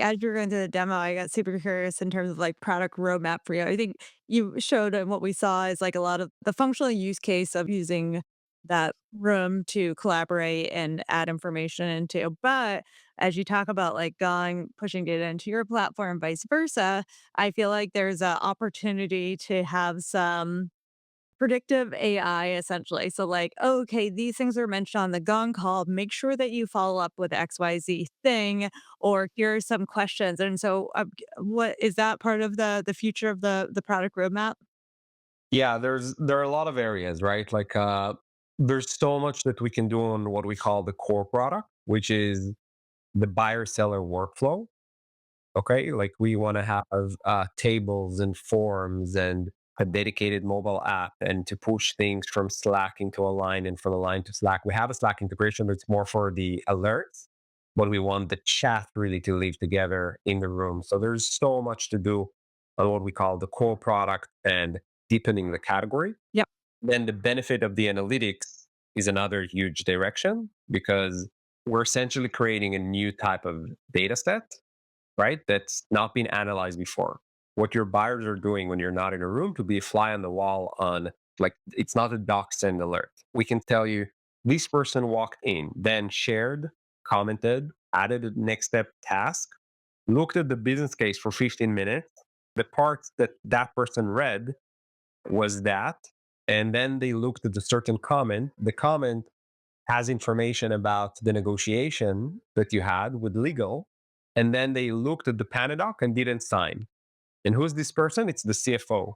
As you're going through the demo, I got super curious in terms of like product roadmap for you. I think you showed and what we saw is like a lot of the functional use case of using that room to collaborate and add information into. But as you talk about like going pushing data into your platform, vice versa, I feel like there's an opportunity to have some predictive AI essentially. So like, "Oh, okay, these things are mentioned on the gong call. Make sure that you follow up with XYZ thing, or here are some questions." And so, what is that part of the future of the product roadmap? Yeah, there are a lot of areas, right? Like there's so much that we can do on what we call the core product, which is the buyer seller workflow. Okay, like we want to have tables and forms and a dedicated mobile app, and to push things from Slack into a line and from a line to Slack. We have a Slack integration, but it's more for the alerts, but we want the chat really to live together in the room. So there's so much to do on what we call the core product and deepening the category. Yep. Then the benefit of the analytics is another huge direction, because we're essentially creating a new type of data set, right? That's not been analyzed before. What your buyers are doing when you're not in a room to be a fly on the wall on, like, it's not a doc send alert. We can tell you this person walked in, then shared, commented, added a next step task, looked at the business case for 15 minutes. The parts that that person read was that. And then they looked at a certain comment. The comment has information about the negotiation that you had with legal. And then they looked at the Panadoc and didn't sign. And who's this person? It's the CFO.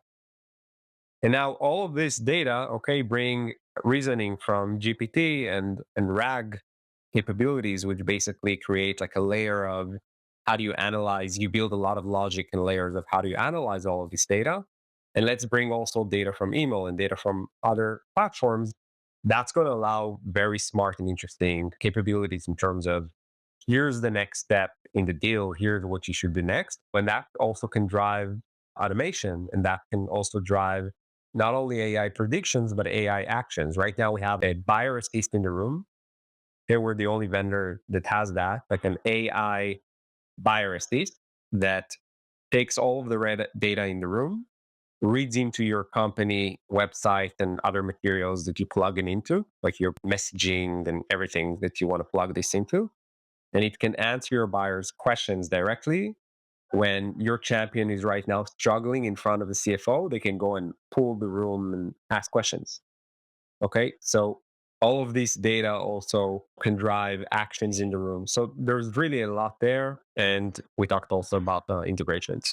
And now all of this data, okay, bring reasoning from GPT and RAG capabilities, which basically create like a layer of how do you analyze, you build a lot of logic and layers of how do you analyze all of this data. And let's bring also data from email and data from other platforms. That's going to allow very smart and interesting capabilities in terms of here's the next step in the deal, here's what you should do next. And that also can drive automation, and that can also drive not only AI predictions, but AI actions. Right now, we have a buyer assist in the room. Here, we're the only vendor that has that, like an AI buyer assist that takes all of the red data in the room, reads into your company website and other materials that you plug it into, like your messaging and everything that you want to plug this into. And it can answer your buyers' questions directly. When your champion is right now struggling in front of the CFO, they can go and pull the room and ask questions. Okay. So all of this data also can drive actions in the room. So there's really a lot there. And we talked also about the integrations.